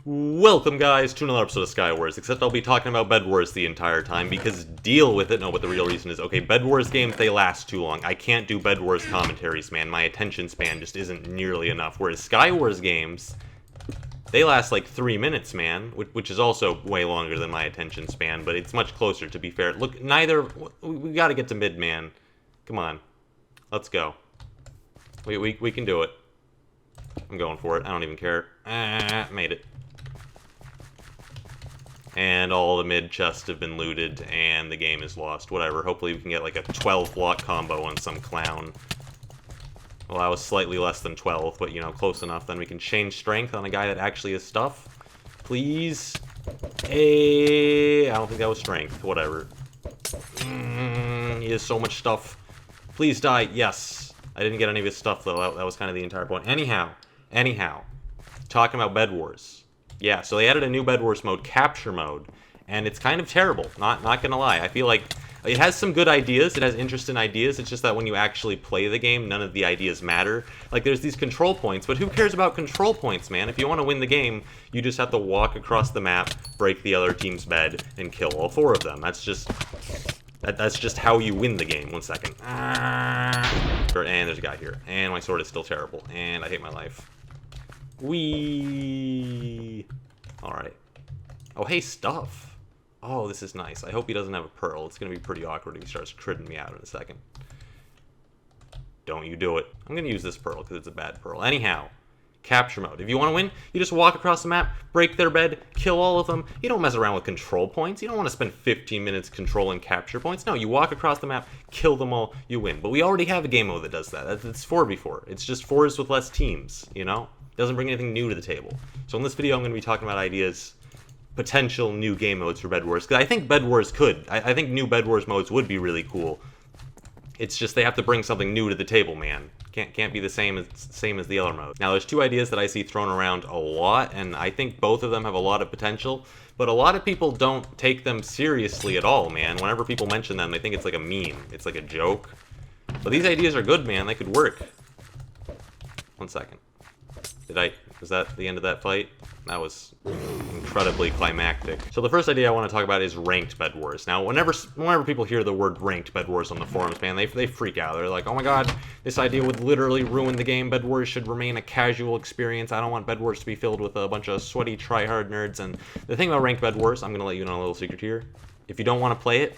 Welcome, guys, to another episode of Skywars, except I'll be talking about Bed Wars the entire time, because deal with it. No, but the real reason is, okay, Bed Wars games, they last too long. I can't do Bed Wars commentaries, man. My attention span just isn't nearly enough. Whereas Skywars games, they last like 3 minutes, man, which is also way longer than my attention span, but it's much closer, to be fair. Look, we gotta get to mid, man. Come on. Let's go. We can do it. I'm going for it. I don't even care. Made it. And all the mid chests have been looted, and the game is lost. Whatever. Hopefully we can get like a 12 block combo on some clown. Well, that was slightly less than 12, but you know, close enough. Then we can change strength on a guy that actually has stuff. Please. Hey, I don't think that was strength. Whatever. He has so much stuff. Please die. Yes. I didn't get any of his stuff, though. That was kind of the entire point. Anyhow. Talking about Bed Wars. Yeah, so they added a new Bed Wars mode, Capture Mode, and it's kind of terrible, not gonna lie. I feel like it has some good ideas, it has interesting ideas, it's just that when you actually play the game, none of the ideas matter. Like, there's these control points, but who cares about control points, man? If you want to win the game, you just have to walk across the map, break the other team's bed, and kill all 4 of them. That's just how you win the game. 1 second. And there's a guy here. And my sword is still terrible. And I hate my life. Whee! Alright. Oh, hey, stuff. Oh, this is nice. I hope he doesn't have a pearl. It's going to be pretty awkward if he starts critting me out in a second. Don't you do it. I'm going to use this pearl because it's a bad pearl. Anyhow, capture mode. If you want to win, you just walk across the map, break their bed, kill all of them. You don't mess around with control points. You don't want to spend 15 minutes controlling capture points. No, you walk across the map, kill them all, you win. But we already have a game mode that does that. It's 4v4. It's just 4s with less teams, you know? Doesn't bring anything new to the table. So in this video, I'm going to be talking about ideas, potential new game modes for Bed Wars, because I think Bed Wars could. I think new Bed Wars modes would be really cool. It's just they have to bring something new to the table, man. Can't be the same as the other mode. Now, there's 2 ideas that I see thrown around a lot, and I think both of them have a lot of potential, but a lot of people don't take them seriously at all, man. Whenever people mention them, they think it's like a meme. It's like a joke. But these ideas are good, man. They could work. 1 second. Was that the end of that fight? That was incredibly climactic. So the first idea I want to talk about is ranked Bed Wars. Now, whenever people hear the word ranked Bed Wars on the forums, man, they freak out. They're like, oh my god, this idea would literally ruin the game. Bed Wars should remain a casual experience. I don't want Bed Wars to be filled with a bunch of sweaty tryhard nerds. And the thing about ranked Bed Wars, I'm going to let you know a little secret here. If you don't want to play it,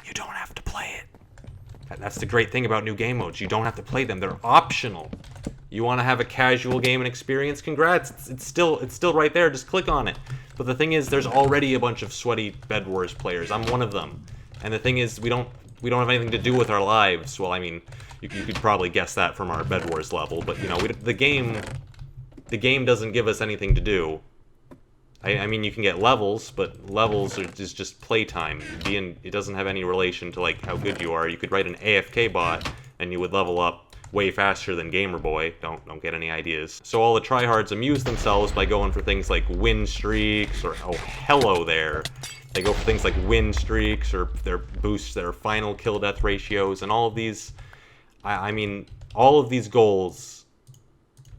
you don't have to play it. That's the great thing about new game modes. You don't have to play them. They're optional. You want to have a casual game and experience? Congrats, it's still right there, just click on it. But the thing is, there's already a bunch of sweaty Bed Wars players. I'm one of them. And the thing is, we don't have anything to do with our lives. Well, I mean, you could probably guess that from our Bed Wars level, but you know, the game doesn't give us anything to do. I mean, you can get levels, but levels is just playtime. It doesn't have any relation to like how good you are. You could write an AFK bot, and you would level up way faster than Gamer Boy. Don't get any ideas. So all the tryhards amuse themselves by going for things like win streaks, or oh hello there. They go for things like win streaks, or their boosts their final kill death ratios, and all of these. I mean, all of these goals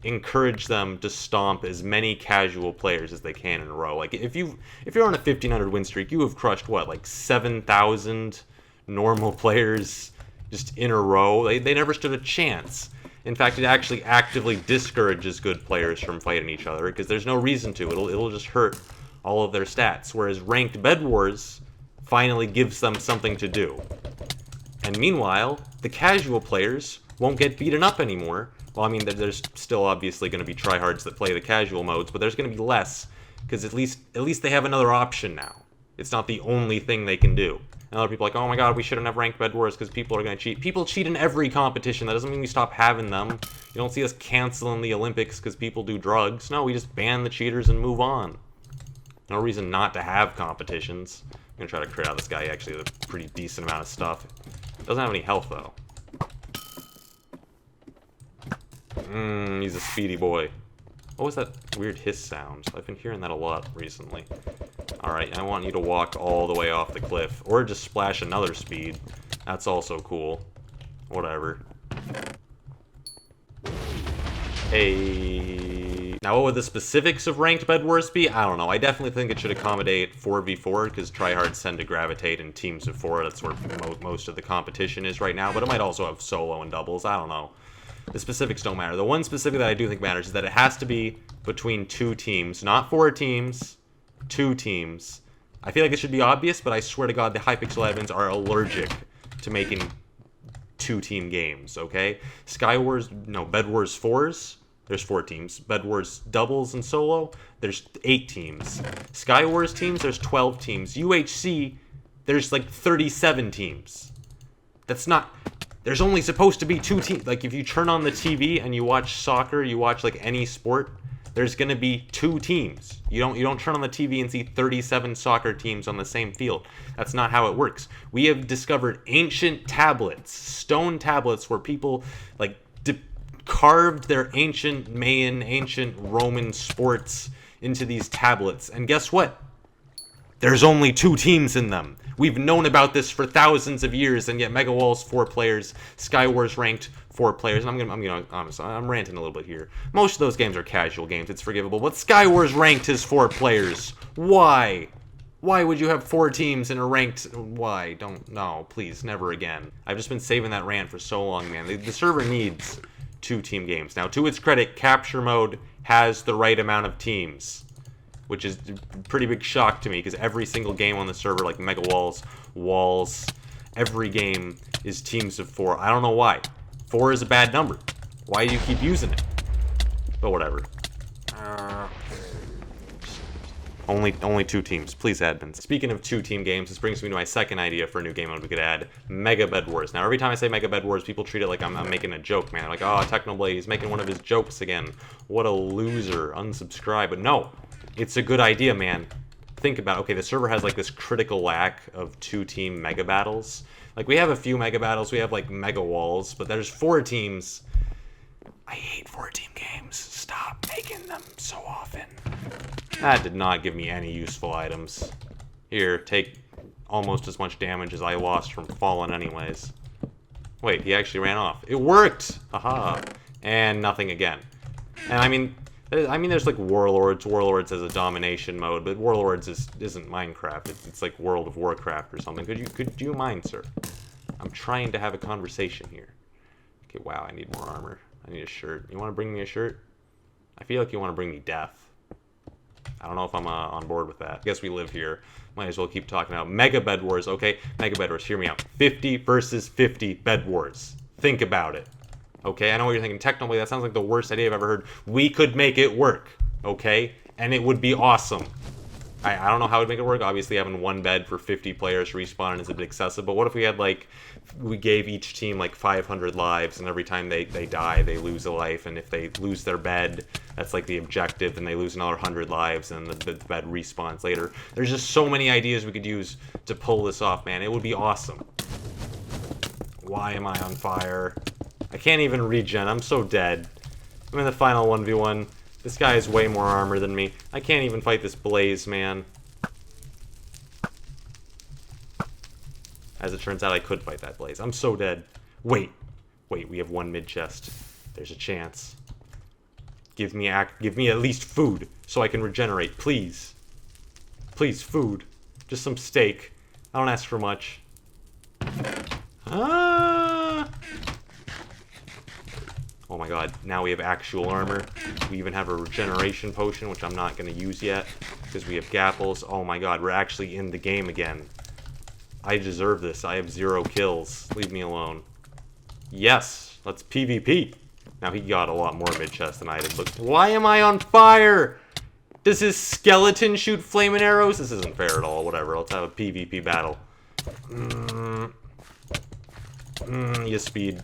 encourage them to stomp as many casual players as they can in a row. Like if you're on a 1500 win streak, you have crushed what, like 7,000 normal players just in a row. They never stood a chance. In fact, it actually actively discourages good players from fighting each other because there's no reason to. It'll just hurt all of their stats. Whereas ranked Bed Wars finally gives them something to do. And meanwhile, the casual players won't get beaten up anymore. Well, I mean, there's still obviously going to be tryhards that play the casual modes, but there's going to be less because at least they have another option now. It's not the only thing they can do. And other people are like, oh my god, we shouldn't have ranked Bed Wars because people are going to cheat. People cheat in every competition. That doesn't mean we stop having them. You don't see us canceling the Olympics because people do drugs. No, we just ban the cheaters and move on. No reason not to have competitions. I'm going to try to crit out this guy. He actually has a pretty decent amount of stuff. Doesn't have any health, though. He's a speedy boy. What was that weird hiss sound? I've been hearing that a lot recently. Alright, I want you to walk all the way off the cliff. Or just splash another speed. That's also cool. Whatever. Hey. Now, what would the specifics of ranked Bed Wars be? I don't know. I definitely think it should accommodate 4v4, because tryhards tend to gravitate in teams of 4. That's where most of the competition is right now, but it might also have solo and doubles. I don't know. The specifics don't matter. The one specific that I do think matters is that it has to be between 2 teams, not 4 teams, 2 teams. I feel like it should be obvious, but I swear to God, the Hypixel admins are allergic to making 2-team games, okay? Bed Wars 4s, there's 4 teams. Bed Wars doubles and solo, there's 8 teams. Sky Wars teams, there's 12 teams. UHC, there's like 37 teams. That's not... There's only supposed to be 2 teams. Like, if you turn on the TV and you watch soccer, you watch, like, any sport, there's gonna be 2 teams. You don't turn on the TV and see 37 soccer teams on the same field. That's not how it works. We have discovered ancient tablets, stone tablets, where people, like, carved their ancient Mayan, ancient Roman sports into these tablets. And guess what? There's only 2 teams in them. We've known about this for thousands of years, and yet Mega Wall's 4 players, Sky Wars ranked 4 players, and I'm ranting a little bit here. Most of those games are casual games, it's forgivable, but Sky Wars ranked is 4 players. Why? Why would you have 4 teams in a ranked... Why? No, please, never again. I've just been saving that rant for so long, man. The server needs 2-team games. Now, to its credit, Capture Mode has the right amount of teams, which is a pretty big shock to me, because every single game on the server, like Mega Walls, every game is teams of 4. I don't know why. 4 is a bad number. Why do you keep using it? But whatever. Only 2 teams. Please, admins. Speaking of 2-team games, this brings me to my second idea for a new game mode we could add. Mega Bed Wars. Now, every time I say Mega Bed Wars, people treat it like I'm making a joke, man. They're like, oh, Technoblade, he's making one of his jokes again. What a loser. Unsubscribe. But no. It's a good idea, man. Think about it. Okay, the server has, like, this critical lack of 2-team mega battles. Like, we have a few mega battles. We have, like, mega walls. But there's 4 teams. I hate 4-team games. Stop making them so often. That did not give me any useful items. Here, take almost as much damage as I lost from falling anyways. Wait, he actually ran off. It worked! Haha. And nothing again. And I mean, there's like Warlords. Warlords has a domination mode, but Warlords isn't Minecraft. It's like World of Warcraft or something. Could you mind, sir? I'm trying to have a conversation here. Okay, wow, I need more armor. I need a shirt. You want to bring me a shirt? I feel like you want to bring me death. I don't know if I'm on board with that. I guess we live here. Might as well keep talking about Mega Bed Wars, okay? Mega Bed Wars, hear me out. 50 versus 50 Bed Wars. Think about it. Okay, I know what you're thinking. Technoblade, that sounds like the worst idea I've ever heard. We could make it work, okay? And it would be awesome. I don't know how it would make it work. Obviously, having 1 bed for 50 players respawning is a bit excessive. But what if we had, like, we gave each team, like, 500 lives, and every time they die, they lose a life. And if they lose their bed, that's, like, the objective, and they lose another 100 lives, and the bed respawns later. There's just so many ideas we could use to pull this off, man. It would be awesome. Why am I on fire? I can't even regen. I'm so dead. I'm in the final 1v1. This guy has way more armor than me. I can't even fight this blaze, man. As it turns out, I could fight that blaze. I'm so dead. Wait, we have 1 mid chest. There's a chance. Give me at least food so I can regenerate, please. Please, food. Just some steak. I don't ask for much. Ah! Oh my god, now we have actual armor. We even have a regeneration potion, which I'm not going to use yet, because we have gapples. Oh my god, we're actually in the game again. I deserve this. I have 0 kills. Leave me alone. Yes, let's PvP. Now, he got a lot more mid-chest than I did, but why am I on fire? Does his skeleton shoot flaming arrows? This isn't fair at all. Whatever, let's have a PvP battle. Yes, speed.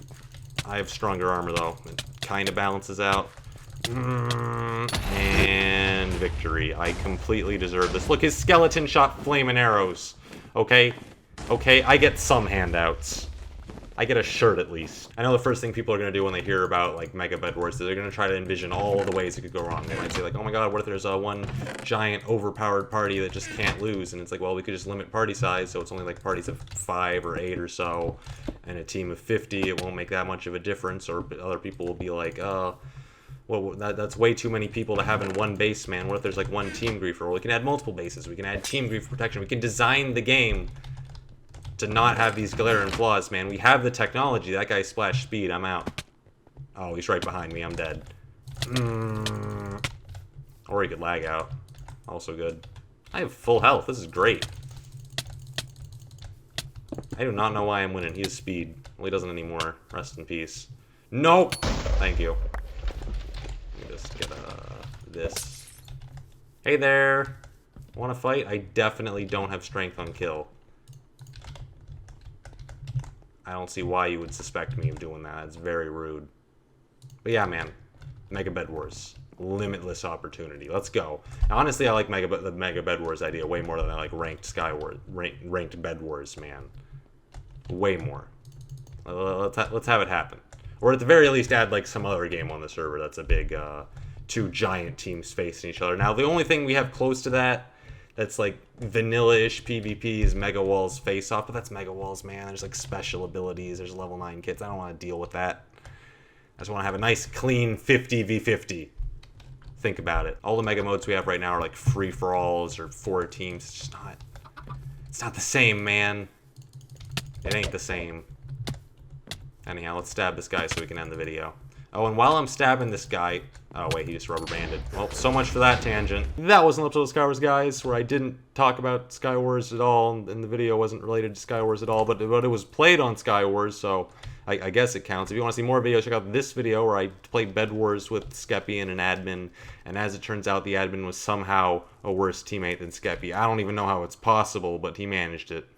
I have stronger armor, though. It kind of balances out. And victory. I completely deserve this. Look, his skeleton shot flaming arrows. Okay? Okay, I get some handouts. I get a shirt, at least. I know the first thing people are going to do when they hear about, like, Mega Bed Wars is they're going to try to envision all the ways it could go wrong. They might say, like, oh my god, what if there's one giant overpowered party that just can't lose? And it's like, well, we could just limit party size, so it's only, like, parties of 5 or 8 or so. And a team of 50, it won't make that much of a difference. Or other people will be like, Well, that's way too many people to have in one base, man. What if there's like one team griefer? Well, we can add multiple bases. We can add team griefer protection. We can design the game to not have these glaring flaws, man. We have the technology. That guy splashed speed. I'm out. Oh, he's right behind me. I'm dead. Or he could lag out. Also good. I have full health. This is great. I do not know why I'm winning. He has speed. Well, he doesn't anymore. Rest in peace. Nope. Thank you. Let me just get this. Hey there. Want to fight? I definitely don't have strength on kill. I don't see why you would suspect me of doing that. It's very rude. But yeah, man. Mega bedwars. Limitless opportunity. Let's go. Honestly, I like the Mega bedwars idea way more than I like ranked bedwars, man. Way more. Let's have it happen. Or at the very least, add like some other game on the server that's a big two giant teams facing each other. Now, the only thing we have close to that that's like vanilla-ish PvP is Mega Walls face-off, but that's Mega Walls, man. There's like special abilities. There's level 9 kits. I don't want to deal with that. I just want to have a nice, clean 50v50. Think about it. All the mega modes we have right now are like free-for-alls or 4 teams. It's just not... It's not the same, man. It ain't the same. Anyhow, let's stab this guy so we can end the video. Oh, and while I'm stabbing this guy... Oh, wait, he just rubber banded. Well, so much for that tangent. That was an episode of Skywars, guys, where I didn't talk about Skywars at all, and the video wasn't related to Skywars at all, but it was played on Skywars, so I guess it counts. If you want to see more videos, check out this video where I played Bed Wars with Skeppy and an admin, and as it turns out, the admin was somehow a worse teammate than Skeppy. I don't even know how it's possible, but he managed it.